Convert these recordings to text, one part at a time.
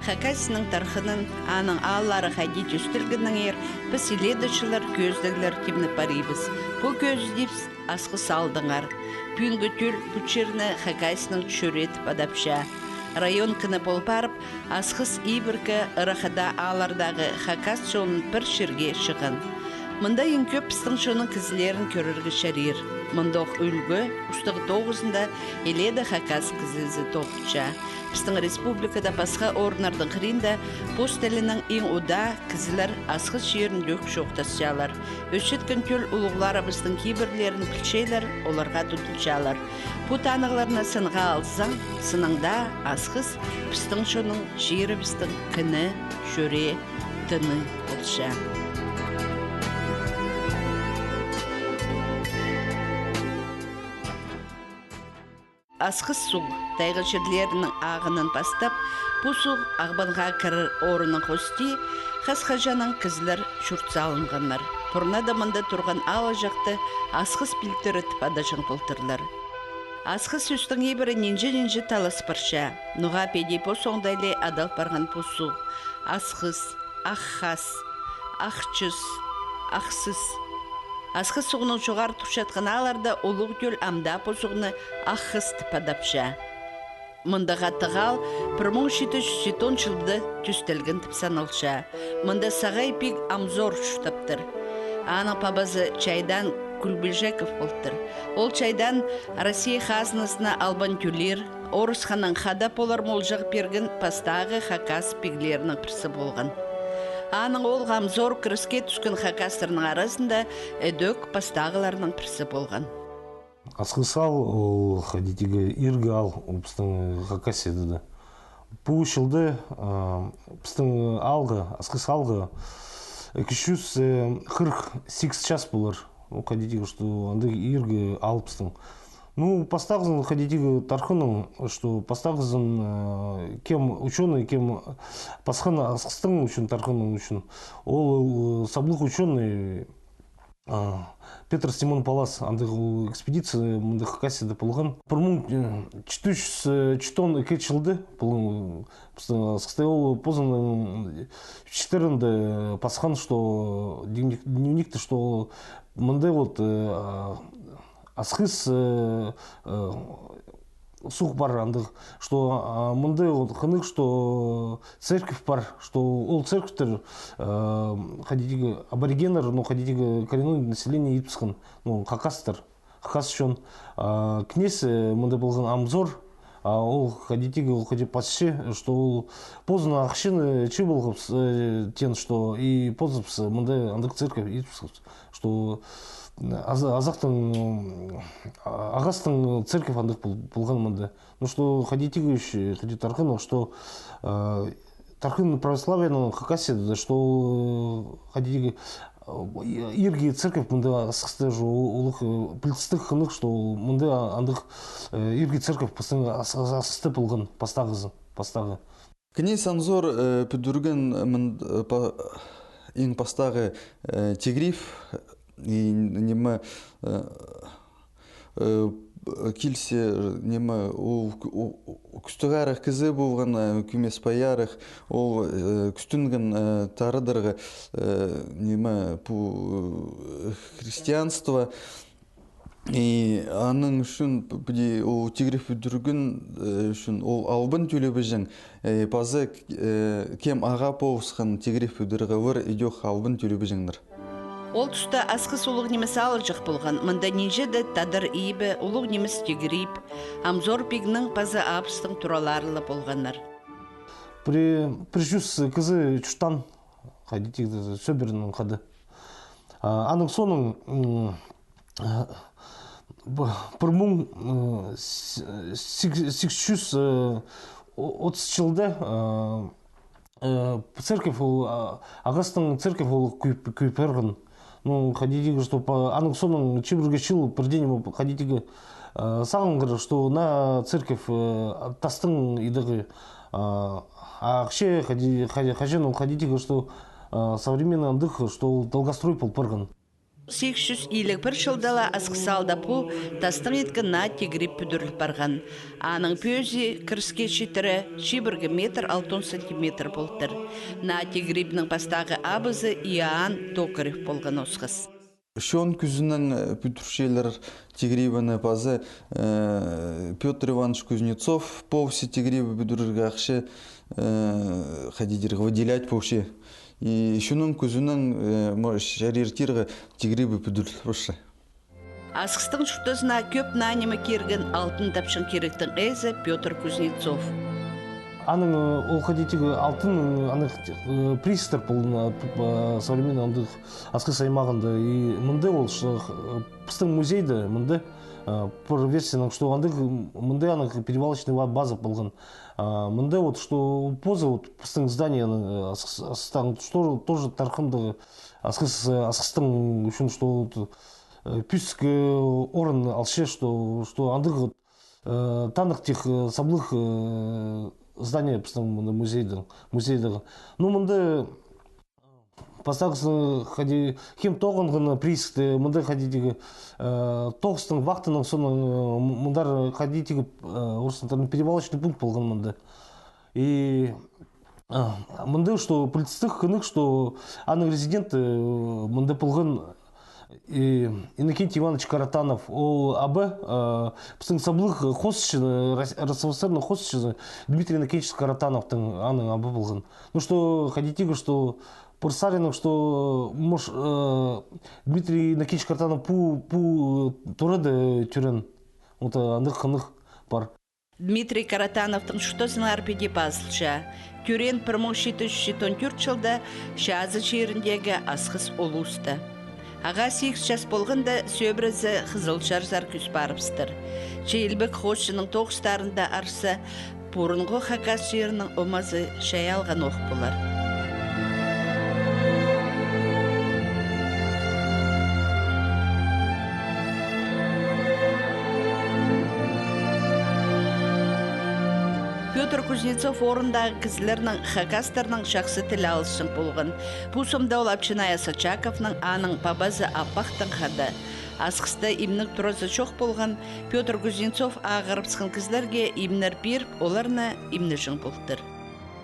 Хакасияның тархының аның аллары хадид үстілгінің ер, біз селедішілер көздігілер кемні парибіз. Бұл көздейбіз асқы салдыңар. Пүнгі түл бүчерні Хакасияның шөретіп адапша. Район кіні болпарып, асқыс ибіркі ұрақыда алардағы Хакас жолын бір шерге шығын. Мұнда ең көп пістің шоның кізілерін көріргі шарир. Мұндақ үлгі ұстығы 9-ында еледі Хакас кізілізі тоқытша. Пістің республикада басқа орнардың қырында пост әлінің ең ұда кізілер асқыз жерін дөк шоқтасчалар. Өшеткен төл ұлығылары біздің кейбірлерін пілшейлер, оларға тұтылчалар. Бұ танығыларына сынға алсаң, сыныңда асқыз пістің шоның жері біздің кіні, шөре, тыны олша. Асқыз суг тайғы жерлерінің ағынын бастап, бұл суг ағбанға кірір орының қости, қасқажаның кізілер шүртса алынғанлар. Бұрына да мында тұрған алы жақты асқыз біліктері тіпадашың бұлтырлар. Асқыз үстің ебірі ненжі талас барша. Нұға педе по соңдайлы адал барған бұл суг. Асқыз, аққас, ақчыз, ақсыз. Асқыз суғының жоғар тұқшатқан аларда олық көл амда посуғыны аққыз тіпадапша. Мұндаға тығал 1707 жылды түстелген тіпсаналша. Мұнда сағай пик амзор шүтаптыр. Аның пабазы чайдан Күлбілжеков болтыр. Ол чайдан Россия қазынысына албан түлер, орысханың хада полар молжақ берген пастағы Хакас пиглерінің пірсі болған. Аның ол ғамзор кіріске түскен Хакастырының арасында өдөк пастағыларының пірсі болған. Асқысал, ол қадетігі иргі ал, біздің Хакасияды да. Бұл жылды біздің алғы, асқысалғы 248 час болар. Қадетігі, что аңды иргі ал біздің. Постағызын қадетігі тархының, что постағызын кем ученый, кем пасхан асқыстың үшін, тархының үшін. Ол саблық ученый Петр Стимон Палас, аңдығы экспедиция мұнды Хакасияда болған. 1404 жылды, асқыстай ол позын іштерінде пасхан, что дневникті, что мұндай вот асқыз сух бар андық, что мұндай қынық, что церковь бар, что ол церковьтер қадетігі аборигенер, қадетігі коренной население етпісқан, хакастар, хакас үшін. Князь мұндай болған амзор, ол қадетігі қадет пасше, что ол позына ақшыны чы болғып тен, что и позыпсы мұндай андық церковь етпісқан, что ағастың церковь андық болған мұнда. Что қадетігі үш қадет тарқын, что тарқын православияның Хакасияда, что қадетігі ирги церковь мұнда асқысты олық білістік қынық, что мұнда андық ирги церковь асқысты болған пастағы. Князь Анзор піддүрген ең пастағы тегриф, и неме килсе неме күстіғарық кізі болған күмес паярық, ол күстінген тарыдырғы неме христианство. И аның үшін ол тегриф бүдіргін үшін ол албын төлебі жың. Пазы кем аға поусқан тегриф бүдіргі выр идех албын төлебі жыңдыр. Ол тұста асқыс ұлық немес алыжық болған. Мұнда нежеді тадыр ейбі, ұлық немес тегірейп, амзор пигнің пазы апыстың тураларылы болғанлар. Прижус кізі чүштан, қадетегді сөбірінің қады. Аның соның 1830 жылда церковь, ағастың церковь ол күйперғын. Қадетегі, что аның соның чебірге шыл бірденім қадетегі сағынғыр, что на церковь тастың идығы ақше қажен ол қадетегі, что современный андық, что долгострой полпырғын. 1851 жылдала асқысалда бұл тастың еткі на тегіріп бүдіріліп барған. Аның пөзі кіріске шетірі шибіргі метр 6 сантиметр болдыр. На тегіріпнің бастағы абызы Иоанн Токарев болған осқыз. Шон күзінің пүтіршелер тегрибаны базы Петр Иванович Кузнецов повсе тегрибы бүдіріргі ақшы хадидергі выделять повше. И шунun күзінің шарертирғы тегрибы бүдірілі бұшы. Асқыстың шүттізіна көп нанемі керген алтын тапшын керектің әзі Петр Кузнецов. Аның ол ходитегі алтын аның пристер болын современный андық асқыс аймағында. И мұнды ол пыстың музейді мұнды бір версияның, что андық мұнды аның перевалочный база болған. Мұнды вот, что поза вот пыстың зданияның асқыстың, что тоже тарқымды асқыстың үшін, что пүсік орын алшы, что андық танық тех саблық здание музейдің. Ну, мұнды постағысы хади хем тоғынғыны присікті, мұнды хадидегі тоғыстың вақтының соның мұндар хадидегі орысынтарын перевалочный пункт болған мұнды. И мұнды, что полицистық қынық, что аның резиденті мұнды болған Иннокентий Иванович Каратанов, ол абы біздің саблық хостшыны, РСФСРның хостшыны Дмитрий Иннокентьевич Каратановтың аның абы болған. Ну, что ходитегі, что Пұрсаринның, что Дмитрий Иннокентьевич Каратанов пу тұрады түрін, андық қынық бар. Дмитрий Каратановтың шутасының арпеде басылша, түрен 1774 жылда Шазы жеріндегі асқыс олуысты. Аға 8 жас болғанда сөбірізі Қызылжар күз барыпстыр. Жейлбік қошының тоғыстарында арсы бұрынғы Хакас жерінің омазы шай алған оқ болар. Петр Кузнецов орындағы кізлерінің Хакастарының жақсы тіл алышын болған. Пусымда ол Апчиная Сачаковның аның бабазы аппақтың қады. Асқысты имнік тұрасы жоқ болған Петр Кузнецов ағырыпсқын кізлерге имнер беріп, оларына имні жың болдыр.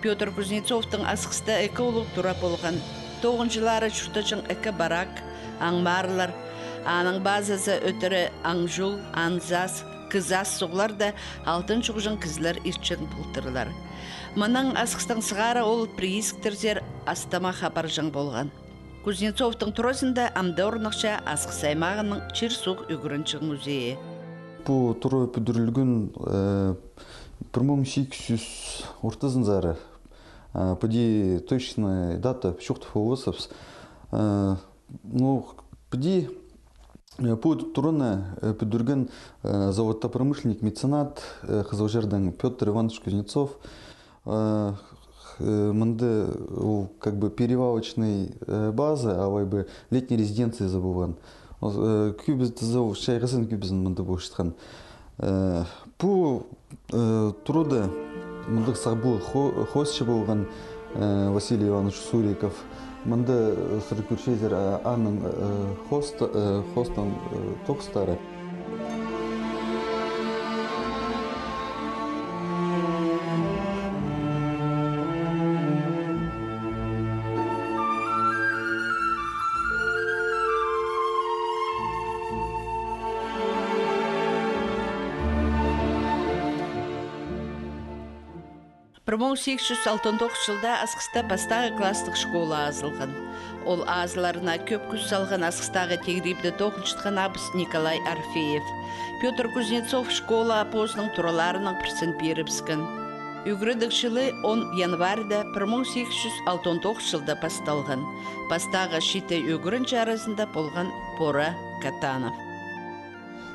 Петр Кузнецовтың асқысты әкі олық тұра болған. 9 жылары шүртачың әкі барак, аңмарлар, аның базасы өтірі аңжул, анзас, кызас суғлар да алтын шуғжын кізлер ирчен бұлтырлар. Мұның асқыстың сығары ол приисктерзер астама хабар жың болған. Кузнецовтың тұрысында амда орнықша асқыс аймағының Чирсуқ үгірінчің музейі. Бұл тұры бүдірілгін 1800 ортызын зары. Пыди точная дата шуқты фоосапс. Пыди Пу турына бүдірген заводта-промышленник, меценат Қызылжардан Петр Иванович Кузнецов. Мынды как бы перевалочной базы, а вайбы летней резиденции забыван. Кюбізді зау шайғасын кюбізін мынды болшытқан. Пу туруды мындық сағбыл хосшы болған Василий Иванович Суриков. Мында сұркүршезер аның хостын тоқстары. Промоу 869 жылда асқыста бастағы кластық школа азылған. Ол азыларына көп күз салған асқыстағы тегрибді тоқыншытқан абыс Николай Арфеев. Петр Кузнецов школа апозының тураларының бірсін беріпскен. Үгірідік жылы 10 январда 1869 жылда басталған. Бастағы шиті үгірінші арасында болған Пора Катанов.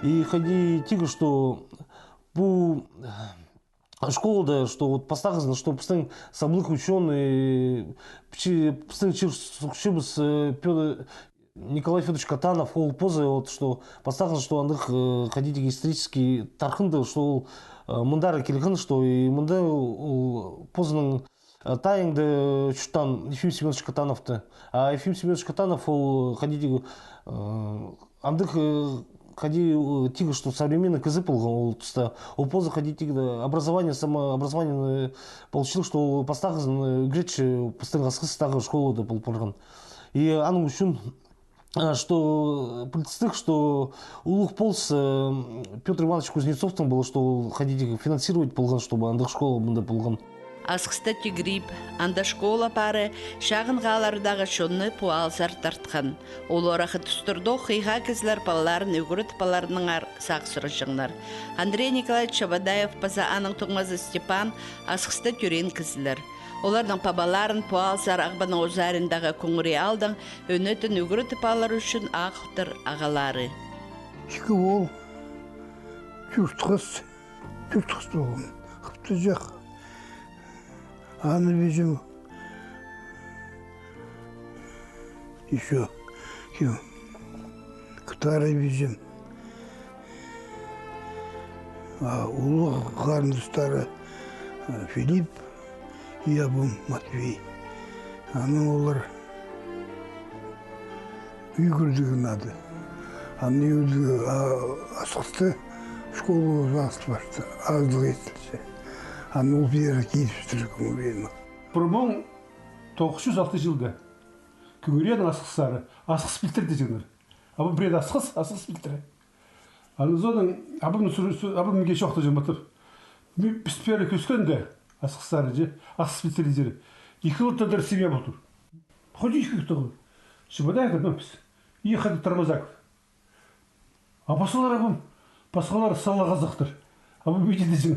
И ходи тига, что bu школада, что вот постағызын, что пыстың саблық ученый, пыстың чирсукшибыз Николай Федорович Катанов, ол позы, вот, что постағызын, что андық ходите исторический тархынды, что мындары келген, что и мында позының Тайыңды чуттан Ефим Семенович Катановты. А Ефим Семенович Катанов ол ходить андых ходи тига, что современный кызы полгон ол туста. Ол поза ходить тига образование, самообразование получил, что постагы греч постоянно стагы школу да полпорган. И аның үшін что представь, что улух полз Петр Иванович Кузнецовтың было, что ходить финансировать полган, чтобы андых школа мында полган. Асқыста тигрип, анда школа пары шағын ғалардағы шонны пуалзар тартқан. Ол орақы түстірді қиға кізлер балаларын өгіріт баларының ар сақсыры жыңлар. Андрей Николаевич Шабадаев паза аның тұңмазы Степан асқыста түрен кізлер. Олардың пабаларын пуалзар ағбаны озарындағы көңірі алдың өнетін өгіріт балар үшін ақылтыр ағалары. Екі ол түртқыз болған. Қыпты жақ. Аны бежім. Еще Кытары бежім. Улы қарындыстары Филипп и Абым Матвей. Аны олар үйгірдігі нады. Аны үйгірдігі асықты школы ұзақты башты. Аздық етілсе. Аны ол бері кейіпсіздір көңірені. Бұрмон 906 жылда көңірен асықсары, асықс білтірді жеңір. Абым біред асықс білтірі. Аны зоның абым кеші оқты жымытып. Біспері көскенде асықсары же, асықс білтірді жері. Екі ұлттадыр семья болдыр. Ходи екі күтті. Шыбадай қадмамыз. Ехады Тормозаков. А басылар абым, басқалар сала қазақтыр. Абым бейдеді жың.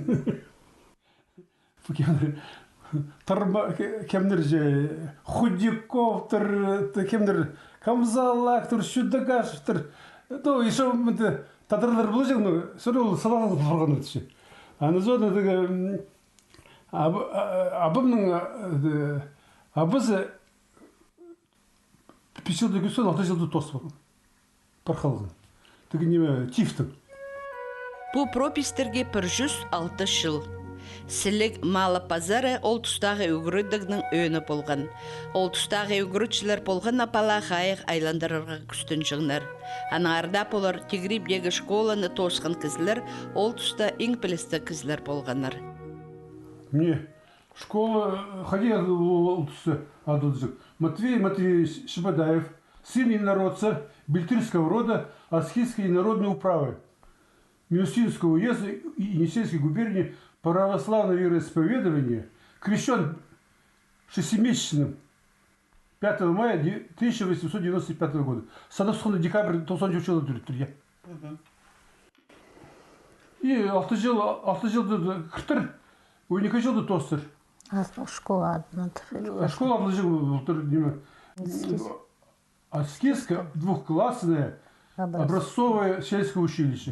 Кемдер же Худяковтыр, кемдер Камзалактыр, Шудагашевтыр. То еще татарлар бұл жеңді, соны ол салалы қылған өтіші. Аны зоны абымның абызы пешілді көсен 6 жылды тосып болған. Парқалығын. Түгі неме тифтің. Бұл пропистерге 106 жыл. Сілік малы пазары ол тұстағы үгірідігінің өні болған. Ол тұстағы үгірітшілер болған апала қайық айландырырға күстін жыңнар. Анарда болар тигрибдегі школаны тосқан кізлер, ол тұста ең білісті кізлер болғанар. Не, школа ходи ол тұсты адылжық. Матвей Матвеевич Шабадаев, сын инородца Бельтырского рода Аскидской народной управы Минусинского уезда и Енисейской губернии православное вероисповедование, крещен 6-месячным 5 мая 1895 года. Санаусханы декабрь 90 жылы дүрттір. И 6 жылды кіртір, 12 жылды тостыр. Школа адына тұр. Школа адына жылы Аскидское двухклассное образцовое сельское училище.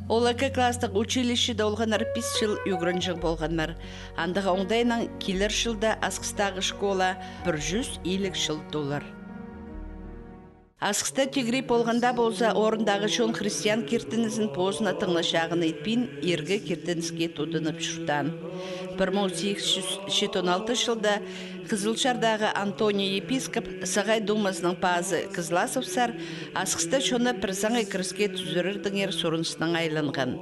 Олака кластық училищеде олғанар 5 жыл үгірінжің болғанар. Андығы оңдайынан келер жылда асқыстағы школа 150 жыл доллар. Асқыста тигрип болғанда болса, орындағы шон христиан кертінізін позына тыңлашағын етпен ергі кертінізге тұдынып жүртан. 1816 жылда Қызылшардағы Антоний епископ Сағай думасының пазы Қызласовсар асқыста шоны бірзаңай кіріске түзірірдіңер сұрынсының айланған.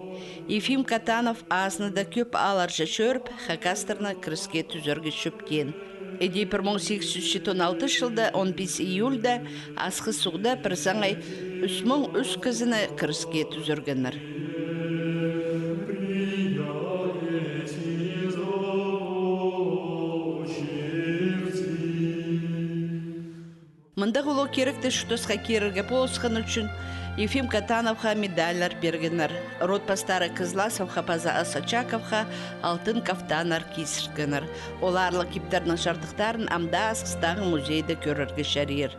Ефим Катанов азынада көп аларжа шөріп, хакастырна кіріске түзіргі шөптен. Эди 1816 жылда 15 июльда асқы суғда бірзаңай үсмің үс кізіні кіріске түзіргенір. Мында ғылу керекті шутысқа керірге болысқан үшін Ефим Катановға медаллар бергенер. Ротпастары Кызласовға паза Асачаковға алтын кафтанар кесіргенер. Оларлы киптерінің жартықтарын амда асқыстағы музейді көрірге шәрер.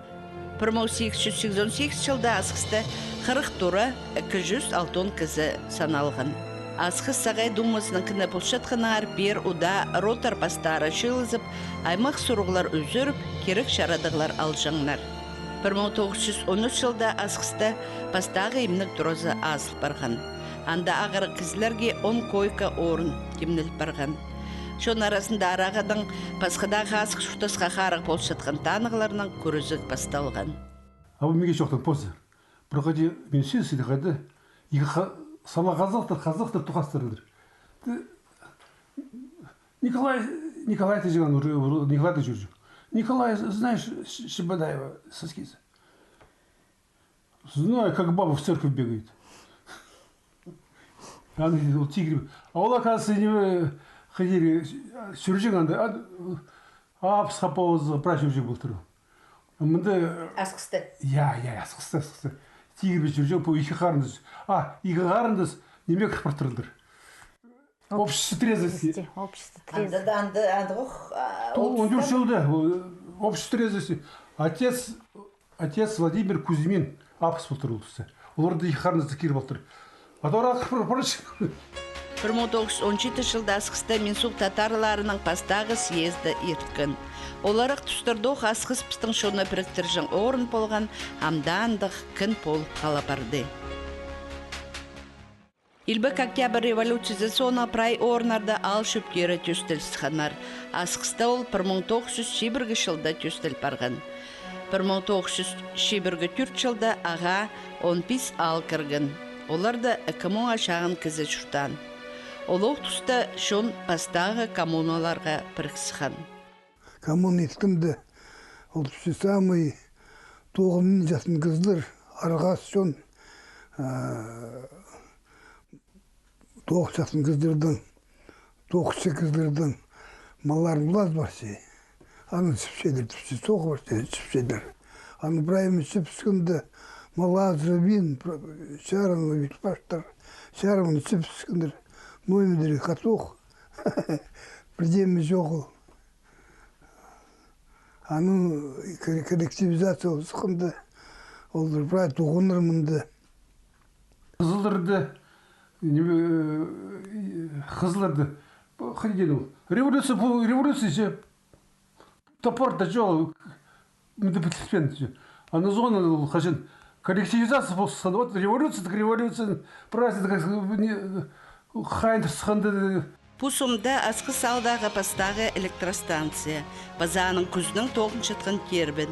1888 жылда асқысты 40 туры 200 алтын кізі саналған. Асқыс Сағай думасының кіні бұлшатқанар бер ұда ротар пастары шылызып, аймақ сұрғылар өзіріп, керек шарадығылар алжаңнар. 1913 жылда асқыста пастағы емнік тұрозы азыл барған. Анда ағыры кізлерге 10 койка орын кемніліп барған. Шон арасында арағадың басқада ғасық шутасқа қарық болып жатқан танығыларының көрізік басталған. Абы меге жоқтан позы. Проходи мен сенсі де қайды. Сама қазақтар тұқастырылдыр. Николай ты жиган, Николай ты журжу. Николай, знаешь, Шибадаева, соскиза. Знаю, как баба в церковь бегает. Она говорит, тигр. А он, оказывается, не ходили, сюржиганда, апсхапауыз прачуржик был тұру. Асқысты. Асқысты. Тигр бе жүржек, бұл екі қарындыз. Екі қарындыз неме қырпыр тұрылдыр. Общество трезвости. Общество трезвости. Он дюршилды. Общество трезвости. Отец Владимир Кузьмин апыс бұл тұрылды. Оларды екі қарындызды кер бұл тұр. Атора қырпыр прочь. 1917 жылда Асқыста Менсуқ татарларының пастағы съезді ерткін. Оларық тұстырдоқ Асқыс пістің шоны біріктіржің орын болған амдандық кін пол қалапарды. Илбек октябрь революциясы соны прай орнарда ал шөптері төстіл сықанар. Асқыста ол 1901 жылда төстіл барған. 1904 жылда аға 15 ал кіргін. Оларда коммуна шағын кізі шұртан. Олық тұста шон пастағы коммуналарға біріксіған. Коммуна еткімді, ол түсі самый 9 жасын кыздыр, арғас шон 9 жасын кыздырдың, 9 кыздырдың, маларын бұлаз бар сей. Аны сүпшедір, түсі соғы бар сей, сүпшедір. Аны бірайымы сүпскінді, малаз, рыбин, шараны бітпаштар, шараны сүпскіндір. Номер қатуқ, бірдемі жоғы. Аның коллективизация сұқынды, олар бірай тұғынырмынды. Қызылырды. Қайден ол? Революция же. Топор-то жоғы. Мүді бітліспен. Аны зоны қашын. Коллективизация болсын. Вот революция. Праздник, хайндыр сықынды. Пусумда Асқыс алдағы пастағы электростанция. Базаның күзінің тоғын шытқын кербін.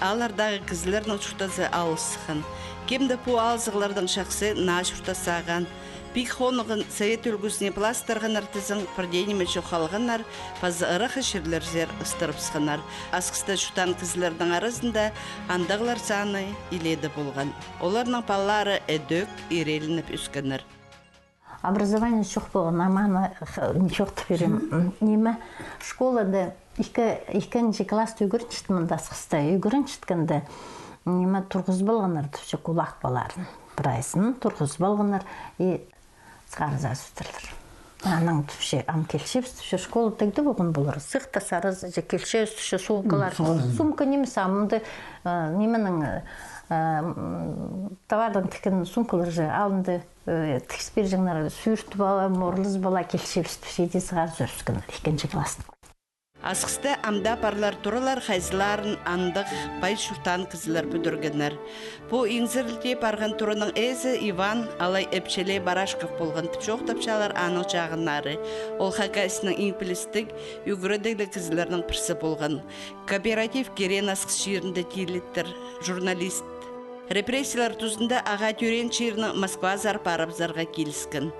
Алардағы кізілердің шутазы алысықын. Кемді пу алзығылардың шақсы на шутасаған. Пик хонығын совет үлгісіне пластырғын артызың бірдейнеме жоқалғынар, пазы ырықы шерлерзер ұстырып сықынар. Асқыста шутан кізілердің арызында андағылар саны иледі болған. Оларның паллары әдөк ирелініп үскінір. Образование жоқ болған, аманы жоқты берем. Неме школада екінші класты үйгіріншітімінді Асқыста. Үйгіріншіткінді неме тұрғыз болғанар, түпше құлақ баларын. Бірайсын тұрғыз болғанар, сқарыза сүтірдір. Аның түпше ам келшеп, түпше школа тегді болған болыр. Сықта сарыз, келше, түпше сумкалар. Сумка немес амынды неменің товардан тікен сумкалар же алынды тікспер жаңлар сүйірті бала, морлыз бала келшеп, түпше де сығар зөрскінір, екінші классын. Асқыста амда парлар тұралар хайзыларын андық бай шуртан кызылар бүдіргінер. Бұ еңзірлде барған тұрының әзі Иван алай әпчелей Барашқов болған түпшоқ тапшалар анық жағынары. Ол хакасының еңпілістік үгірідейлі кызыларының пірсі болған. Кооператив керен Асқыс жерінде тейлеттір, журналист. Репрессиялар тұзында аға түрен шерінің Москва зарпарып зарға келіскін.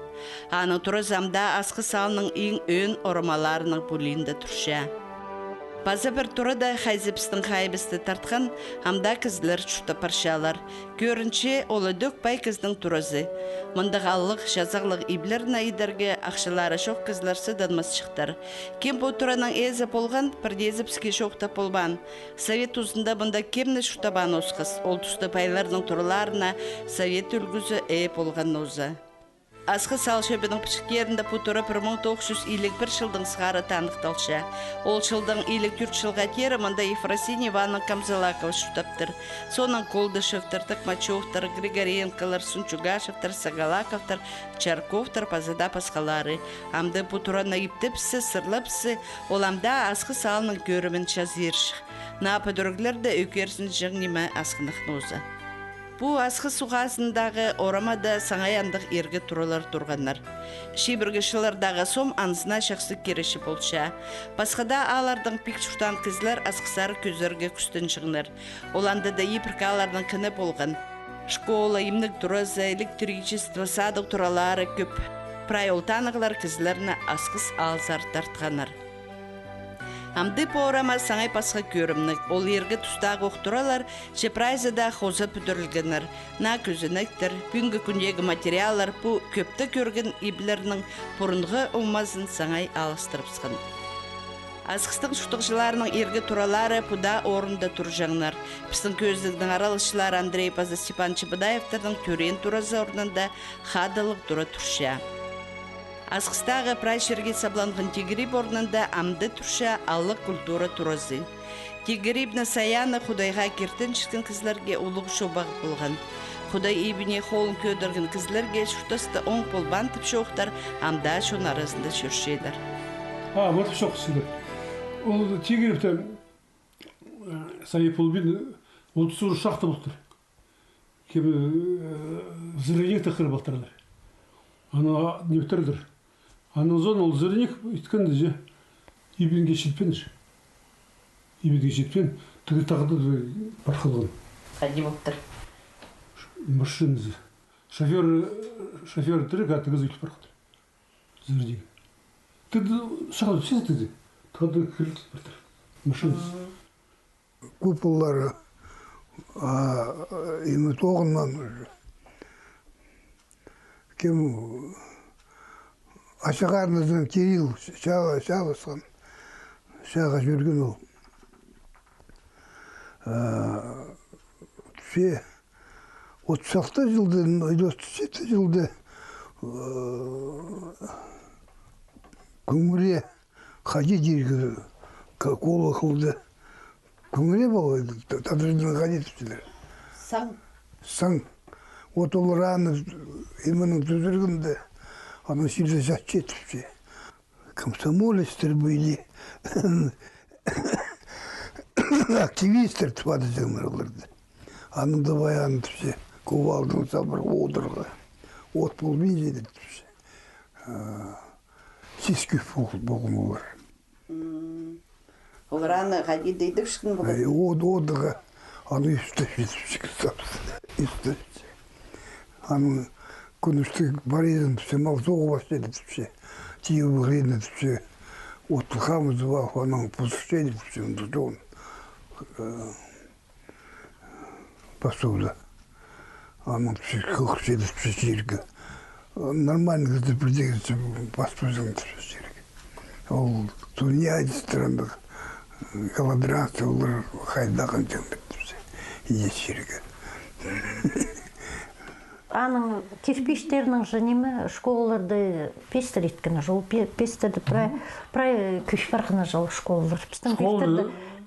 Аны тұры замда Асқыс алының ең өн орамаларының бұлейінде тұрша. Базы бір тұры да хайзіпістің хайбісті тартқан, амда кізлер чүшті паршалар. Көрінше олы дөк бай кіздің тұрызы. Мұндағалық, жазағылық иблеріне идерге ақшылары шоқ кізлерсі данмас шықтар. Кем бұл тұрының әзі болған, бірдезіпске шоқта болған. Совет ұзында бұнда кемні шұтабан осқыз. Ол тұсты байларының тұрыларына совет үлгізі болған өзі. Асқыс алшөбінің пішіктерінде бұтыры 1951 жылдың сғары танықталша. Ол жылдың 54 жылға тері мұнда Ефросин Иванның Камзалаков шүтаптыр. Соның Колдышевтір, Токмачевтір, Григоренкалар, Сунчугашевтір, Сагалаковтір, Чарковтір, пазада пасқалары. Амды бұтыры наиптіпсі, сырлапсы, оламда Асқыс алының көрімін жазыршық. Напы дүріглерді өкерсін жыңнеме асқынық нозы. Бу асқы суғасындағы орамада саңаяндық ергі туралар тұрғандар. Шибіргішілердағы сом анысына шақсы кереші болша. Басқада алардың пик шуқтан кізлер асқысар көзерге күстін шығыныр. Оланда да епіркалардың кіні болған. Школа, имнік туразы, электричество, садық туралары көп. Прайолтанығылар кізлеріні асқыс алзар тартқанар. Амды порама саңай пасқа көрімнік. Ол ергі тұстағы оқтыралар, жепрайзада қозы бүдірілгенір. На көзініктір, бүнгі күндегі материалар бұ көпті көрген иблерінің бұрынғы олмазын саңай алыстырыпсқан. Асқыстың шұқтықшыларының ергі туралары бұда орында тұр жаңнар. Пістің көздігдің аралышылар Андрей Паза Степан Чебадаевтардың төрен туразы орнында қадылық тұра тұрша. Асқыстағы прайшерге сабланған тегіріп орнында амды тұрша аллық культура туразы. Тегіріпні саяны құдайға кертін шыққан кізлерге ұлық шобақ болған. Құдай ебіне қолын көдірген кізлерге шұқтасты оң пол бантып шоқтар амда шон арасында шөршейлер. Бантып шоқсыды. Ол тегіріпті сайып болбен 30 шақты болтыр. Кемі зірінек тақыр болтырлар. Ана нептірдір. Ана зон ол зірінек үткенді же ебенге шетпендір. Ебенге шетпен түгі тағыды бар қылған. Қади болтыр? Машинызы. Шофер түрі кәтігіз үйтіп бар қылды. Зірінек. Түді шағады сіз деді. Тады кірді бартыр. Машинасы. Куполлары имі тоғыннан кем ашығарныздан Кирилл шағысқан. Шаға жүрген ол. Түше 36 жылды, 97 жылды күңіре Хади диргі қолы қылды. Күңіре болды, тадырдың қадет үстілер. Саң. От ол раны имінің түзіргімді, аны сілді жат жетіпше. Комсомолистер были, активистер тұпады жаңдар оларды. Аны да баяны түпше, ковалдың сабыр одырға. От бол мен жеді түпше. Сіз көп болғым олар. Ол раны қади дейдік шықын болған? Одыға, аны үсті жетіп шықсы. Аны күнішті барезін түпсе, мал соғы бастайды түпсе. Тие бұғырейді түпсе, отылқамызы бақ, аның пұсышайды түпсе, ұнды жоғын. Басуды. Аның түпсе, қылқышайды түпсе жергі. Нормальный қызды бірдегісі баспызың түпсе жергі. Ол туняйды страндағы. Голодранцы олар қайдаған жаңдыр түпсе. Ес жергі. Аның кирпичтерінің женеме школаларды пестер еткені жол. Пестерді прай күш барқына жол школалар. Біздің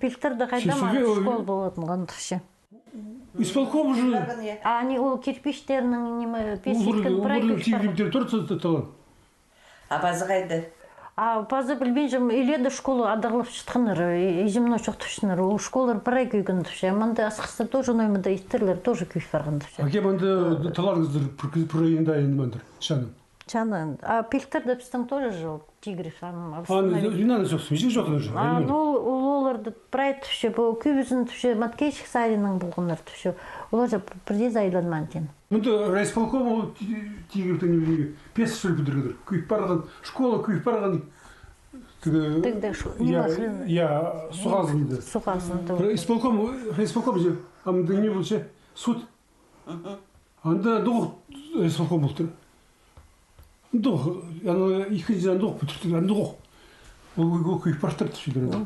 пестерді қайдама школ болатын ғандыршы. Исполком уже... Они ол кирпичтерінің неме пестер еткені прай күш барқына. А базы қайды? Пазы білбен жым, үйледі школы адағылып шытқаныр, ежімно шоқтышыныр. Ол школар бірай күйген түші. Аманды асқыста тоже ноймада истерлер тоже күйш барған түші. Кем анды таларғыздар проекында енді мандыр, шаным? Чаны. Пелтерді біздің тоже жыл, тигрі шаным. Юнаны жоқсын, ешек жоқын жыл. Оларды бірай түші, көбізін түші, маткейшік сайының бұлғыныр түші. Олар жа бірде зайланман тен. Мұнды райсполком ол тигріптің немеге 5 шөл бүдіргедір. Күйіп барған, школа күйіп барған. Суғазынды. Суғазынды. Райсполком же, амды не бұл ше, суд. Анда доғық райсполком болтыр. Доғық, екінші жан доғық бүтіртір, анда доғық. Ол күйіп бартырды шөлдерді.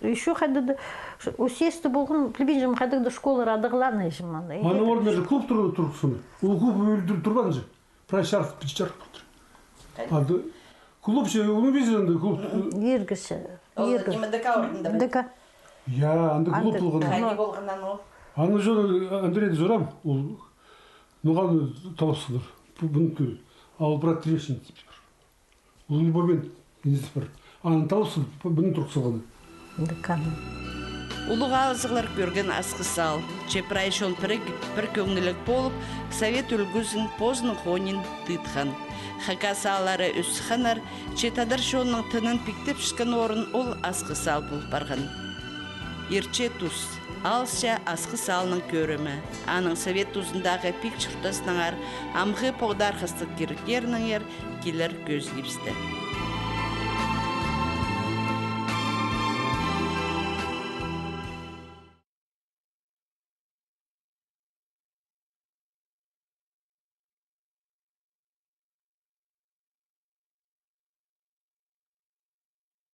Еще қайдады, өсесті болғын, білбейжім қайдады школар адығыланы ешім. Аны орында же клуб тұрғысыны. Ол клуб өлдір тұрған же. Прай шарф, піч шарф болтыр. Клуб же, оны безенді клуб. Ергіші. Ол неме ДК орында бәді? ДК. Я, анда клуб болған. Қайны болғаннан ол? Аны жолы Андрейді жорам, ол нұғаны талапсыдыр. Бұны ал брат Трешин типі бар. Ол любовен енесі бар. Аны талапсыдыр, бұны тұрқсылғаны. ДК. Улуға азығылар көрген асқы сал. Чепрайшон бір көңілік болып, совет үлгізін позның хонин тытқан. Хака салары үсіханар, четадыр шонның тынын пиктеп шыққан орын ол асқы сал бұл барған. Ерче тұс, алша асқы салының көрімі. Аның совет тұзындағы пик чұртасыныңар, амғы поғдар қыстық керікерінің ер келер көз епсті.